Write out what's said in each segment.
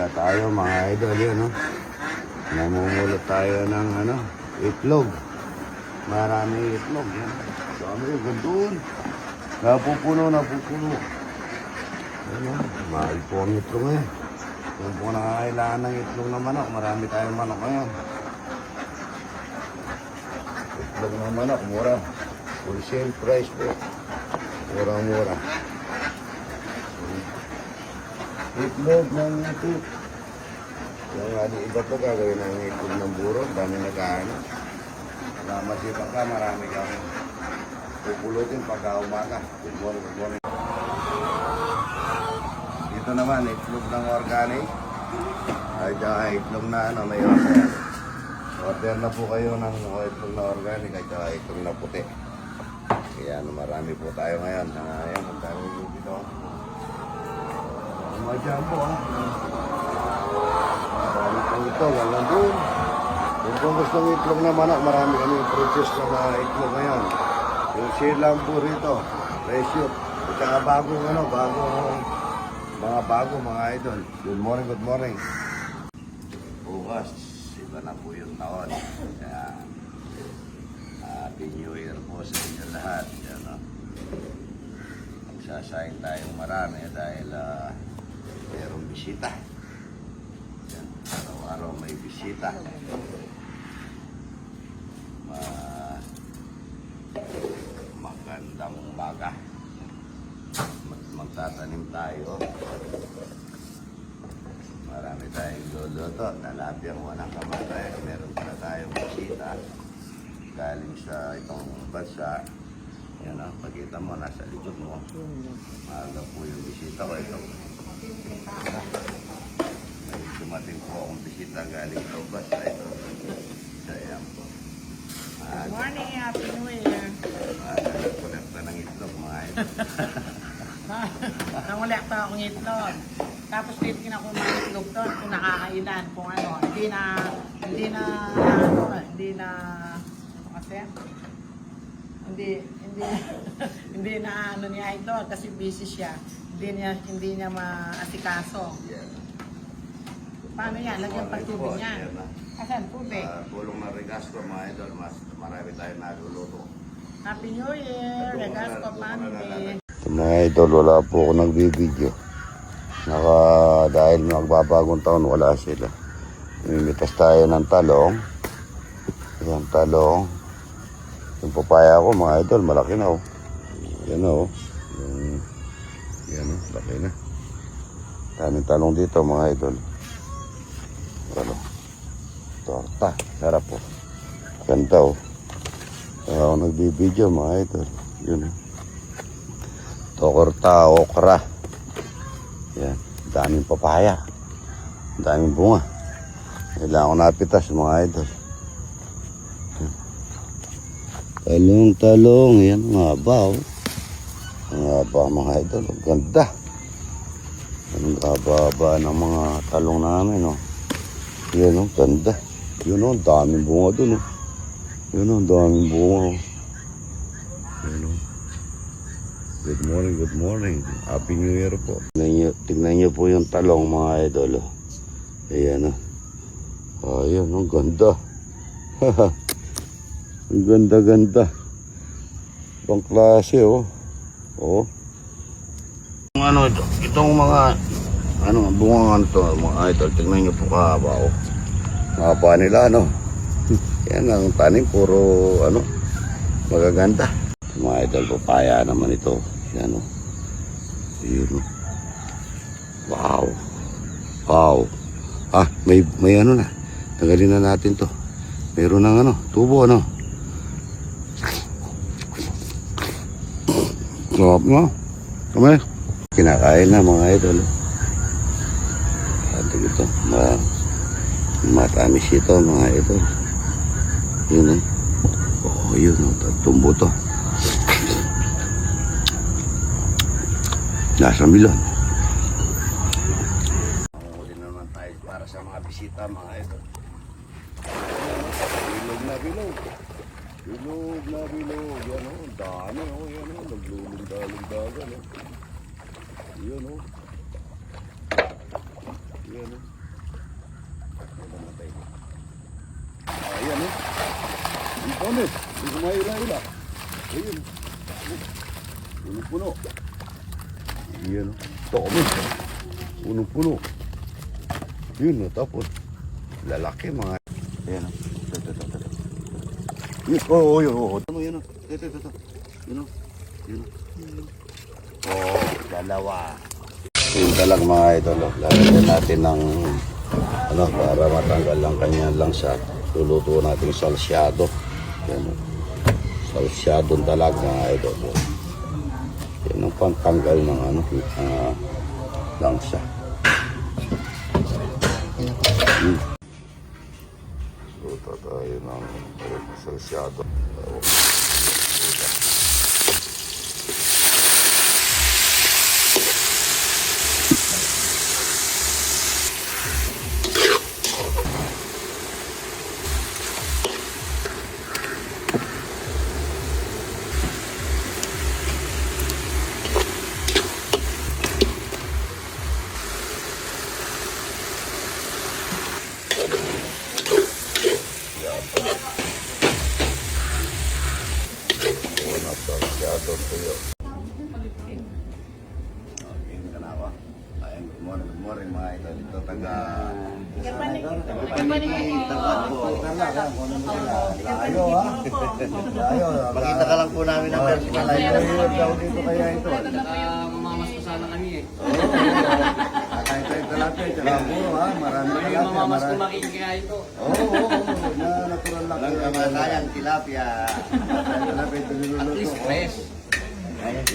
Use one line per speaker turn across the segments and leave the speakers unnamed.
Kaya tayo mga idol yun, no? Namumulot tayo ng itlog. Maraming itlog yan. Dami yung gandun. Napupuno. Ano, mahal po ang itlog eh. Kung po nangangailangan ng itlog ng manok, marami tayong manok ngayon. Itlog ng manok, mura. Wholesale price po. Murang-mura. Itlog ng itlog. Yung iba po gagawin ng itlog ng buro, dami nagkaano. Masipag ka, marami kang pupulutin pagka umaga. Good morning. Dito naman, itlog ng organic. Ay, itlog na may order. Order na po kayo ng itlog na organic at itlog na puti. Kaya marami po tayo ngayon. Ayan, ang dami dito. Mga jumbo, ha? Marami pang ito, walang doon. Kung gusto ng itlog na manok, marami kami produce na itlog ngayon. Yung share lang po rito, ratio. At saka mga idol. Good morning. Bukas, iba na po yung taon. Kaya, Happy New Year po sa inyo lahat. Yan, no? Magsasayin tayong marami dahil mayroong bisita. Yan, araw-araw may bisita. Magandang umaga. Magtatanim tayo. Marami tayong luluto. Nalapyang walang kamatay. Meron pala tayong bisita galing sa itong bansa. Yan o, pagkita mo, nasa likod mo. Maaga po yung bisita ko ito. May dumating po akong bisita galing sa bansa ito. Ayan po.
Good morning, Happy New Year.
Nagkolekta ng itlog mga ito.
Nangulekta akong itlog. Tapos titignan ko mga itlog doon kung nakakailan, kung ano. Hindi na ano niya ito kasi busy siya. Hindi niya maasikaso. Paano yan? Lagyan pa tubig niya. Asan? Tubig?
Tulong na Regasco mga idol, marami tayong naluluto.
Happy New Year! Regasco family!
Mga idol, wala po ako nagbibideo. Dahil magbabagong taon, wala sila. Mimitas tayo ng talong. Yung talong. Yung papaya ko, mga idol, malaki na oh. Yan oh. Yan oh, laki na. Daming talong dito, mga idol. Ano? Torta. Sarap po. Ganda oh. Kaya ako nagbibideo mga idol. Yun oh. Torta, okra. Yan. Daming papaya. Daming bunga. Kailangan ko napitas mga idol. Talong. Yan mga haba oh. Ang haba mga idol. Ang ganda. Ang haba ng mga talong namin oh. Yan o, ganda. Yun o, daming bunga dun o. Yun o, daming bunga o. Yan o. Good morning. Happy New Year po. Tingnan nyo po yung talong mga idol o. Ayan o. Ayan o, ganda. Ang ganda. Ibang klase o. O. Itong mga bunga to mga idol, tingnan nyo po kahaba o. Mahaba nila yan ang tanim, puro magaganda. Mga idol, papaya naman ito. Yan o. Yun o. Wow. May na. Tagalin na natin to. Meron ng tubo Sarap mo. Kamay. Kinakain na mga idol. Ito, matamis ito mga idol. Yun yun tumbo to. Nasa milon. Mamuli naman tayo para sa mga bisita mga idol. Bilog. Yan o, dami o. Yan o, naglulundagan o. Yan o. Yan o. Ayan o. Ang panis. Hindi kumaila-ila. Ayun. Puno-puno. Yan o. Tomi. Puno-puno. Yun o. Tapos lalaki mga. Ayan o. Yun. Ano yan o. Ito. Yun o. Yun o. Oh, dalawa. Yung talag mga idol, lalagyan natin ng para matanggal lang kanyang langsa. Luluto natin salsyado. Yan, salsyadong talag mga idol. Yan ang pantanggal ng langsa. Luto tayo ng salsyado. Salsyado tuyo. Good morning mga idol. Ito taga layo ha. Layo. Makita ka lang po namin ang personal. Layo dito kaya ito.
Mamamas ko sana kami eh.
Oo. Kakain-kain talapia. Tsaka puro ha. Marami talapia.
Mamamas ko makikikain to.
Oo. Na natural lang. Walang kamatayan tilapia. Tilapia ito niluluto.
At least fresh.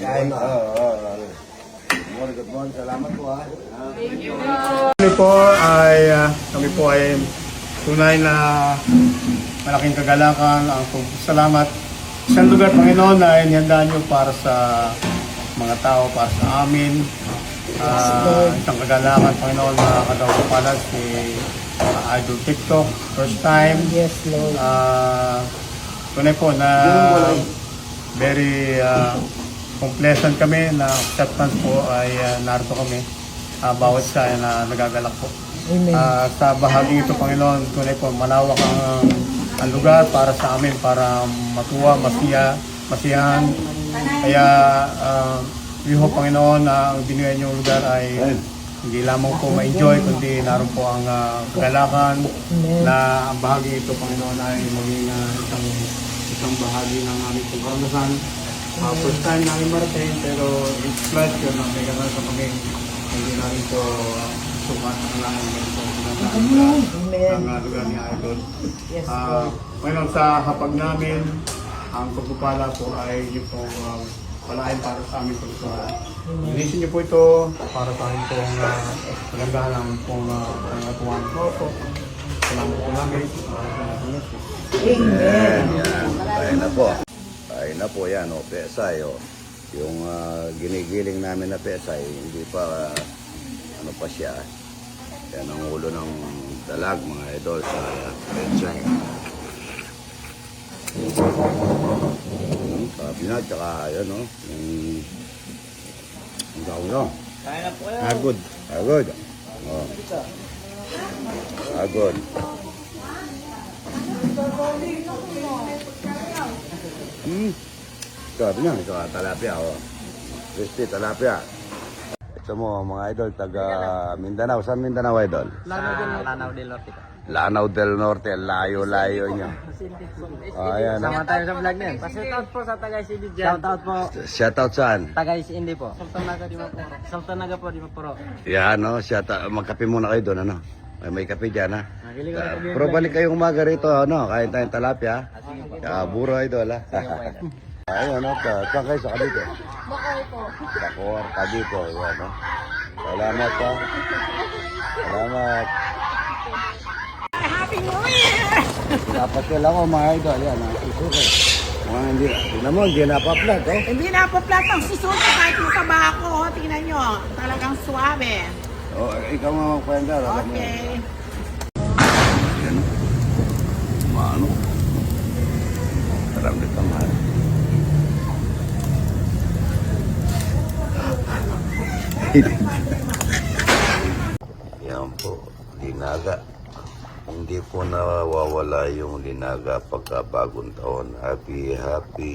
Kain. Oo. Good morning. Salamat po ha.
Kami po ay tunay na malaking kagalakan ang salamat. Isang lugar, Panginoon, na inihanda niyo para sa mga tao, para sa amin. Isang kagalakan, Panginoon, na kadaw-palad si Idol TikTok. First time.
Yes, Lord.
Tunay po na very complacent kami na acceptance po ay narito kami. Bawat isa na nagagalak po. Sa bahagi ito, Panginoon, tunay po, malawak ang lugar para sa amin, para matuwa, masiyahan. Kaya, we hope, Panginoon, na ang binigay niyong lugar ay hindi lamang po ma-enjoy, kundi naroon po ang kagalakan na ang bahagi ito, Panginoon, ay maging isang bahagi ng aming pagkaranasan. First time namin marating, pero it's pleasure na may ganun sa kami. Hindi namin ito sukat na lang ang lugar ni Idol. Ngayon sa hapag namin, ang pagpupala po ay yung pong palain para sa aming pagpupala. Inisin niyo po ito para sa amin pong palandahan ng pong pangatuan po. Salamat po namin.
Amen. Yan. Ayun na po. Ayun na po yan. Pesay. Yung ginigiling namin na pesay, hindi pa ano pa siya. Yan ang ulo ng dalag mga idol sa pesay. Sabi na, tsaka yan o. Ang gawin.
Kaya na po yan.
Agod. Agod. Agod. Sabi na, ito talapia. Crispy talapia. Ito mo mga idol, taga Mindanao. Saan Mindanao idol?
Lanao del Norte.
Lanao del Norte. Layo-layo nyo. Ayan.
Sama tayo sa vlog na yan. Shoutout po sa Tagay City dyan. Shoutout po.
Shoutout saan?
Tagay City po. Sultanaga po, di Mapuro.
Yan, no? Magkape muna kayo doon, ano? May kape dyan, ha? Pero balik kayong umaga rito, ano? Kain tayong talapia. Buro idol, ha? Ayun, no? Saan kayo sa Cavite?
Bacoor po.
Bacoor, Cavite. Yan, no? Salamat, ha? Salamat.
Happy New Year!
Napasyal ako, mga idol. Yan, ha? Susuko. Hindi, tingnan mo, hindi napaplat, oh.
Hindi na po plat ang susunod kahit mataba ako. Tingnan nyo, talagang suabe.
Oh, ikaw nga magkwenta, alam mo.
Okay.
Yan, mano. Marami kang mahal. Yan po. linaga. Hindi po nawawala yung linaga pagka bagong taon. Happy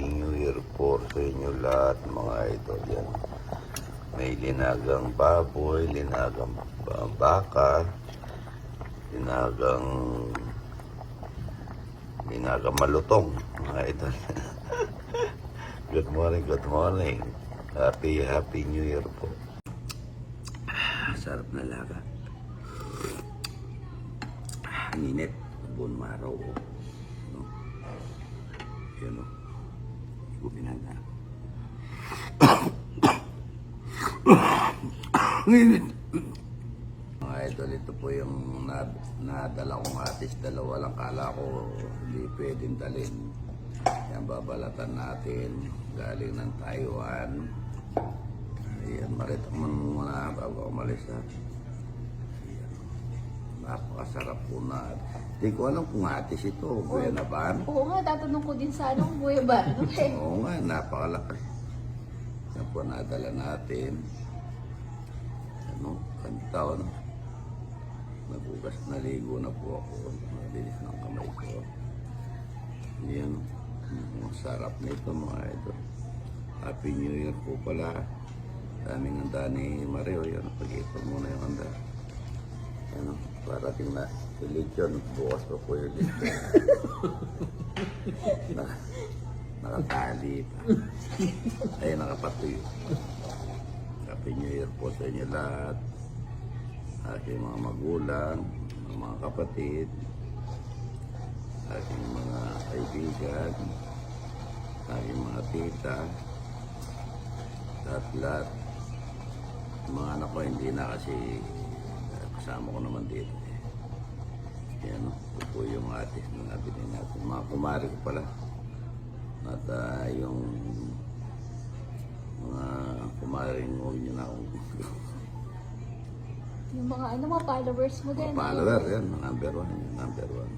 New Year po sa inyo lahat mga idol. Yan. May linagang baboy, linagang baka, linagang malutong mga idol. Good morning, good morning. Happy New Year po. Sarap na laga. Ang init, buong maraw. No? Yan o. Hindi ko pinanda. Ang init. Mga idol, ito po yung nadala kong atis. Dalawa lang, kala ko hindi pwedeng dalhin. Yan, babalatan natin. Galing ng Taiwan. Ayan, maritak mo muna bago umalis ha. Ayan. Napakasarap po na. Hindi ko alam kung atis ito. Buena ba?
Oo nga, tatanong ko din sa anong buhay ba? Okay.
Oo nga, napakalakas. Yan po nadala natin. Ano, kantaw na. Nagugas, naligo na po ako. Mabilis ng kamay ko. Yan. Ang sarap nito mga ito. Happy New Year po pala. Daming handa ni Mario. Yan, pag-ipon muna yung handa. Yan, parating na religion. Bukas pa po yung religion. Nakatali pa. Ay, nakapatuyo. Happy New Year po sa inyo lahat. Aking mga magulang, mga kapatid, aking mga kaibigan, aking mga tita, lahat. Mga anak ko hindi na kasi kasama ko naman dito. Yan, ito po yung atis na nabili natin. Mga kumari ko pala. At yung mga kumaring huwag nyo na akong
Yung mga mga followers mo din.
follower, yan, number one.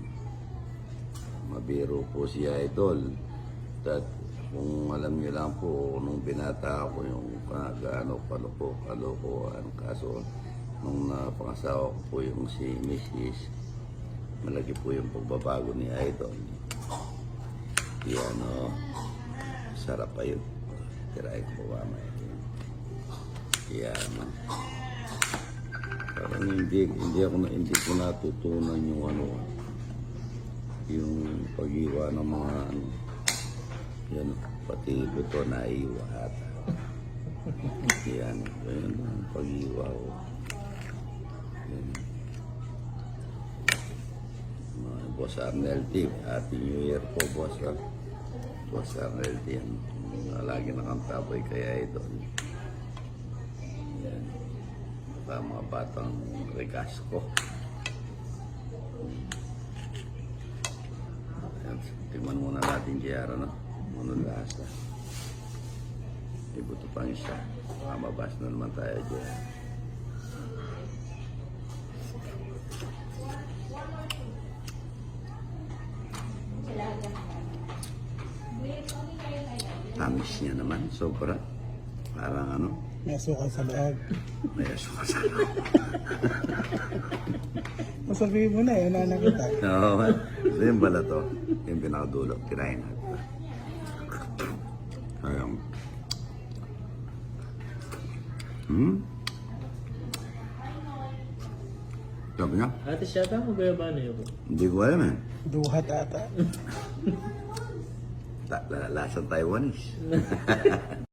Mabiro po si Idol. At kung alam niyo lang po, nung binata ako yung kalokohan. Kaso, nung napangasawa ko po yung si Mrs., malaki po yung pagbabago ni Idol. Yan, sarap pa yun. Tirahin ko po mamaya. Yan, parang hindi ko natutunan yung yung pag-iwa ng mga yan, pati buto na iwa ata. Yan ang pag-iwa ko. Yan. Boss Arnel T, Happy New Year po, Boss. Boss Arnel T, yan. Lagi nakantaboy kaya ito. Yan. Mga batang Regasco. Ayan, tingnan muna natin Giara, no? Anong lasa. Ibuto pang isa. Mabas na naman tayo dyan. Tamis niya naman, sobra. Parang ano?
May asukal sa loob.
May asukal sa loob.
Masabihin mo na, yun na nakita.
Oo, so yung bala to, yung pinakadulo, kinain natin. Ayun. Sabi niya?
Ate siya tama ba ba na yun?
Hindi ko alam eh.
Duhat ata.
Lasang Taiwanese.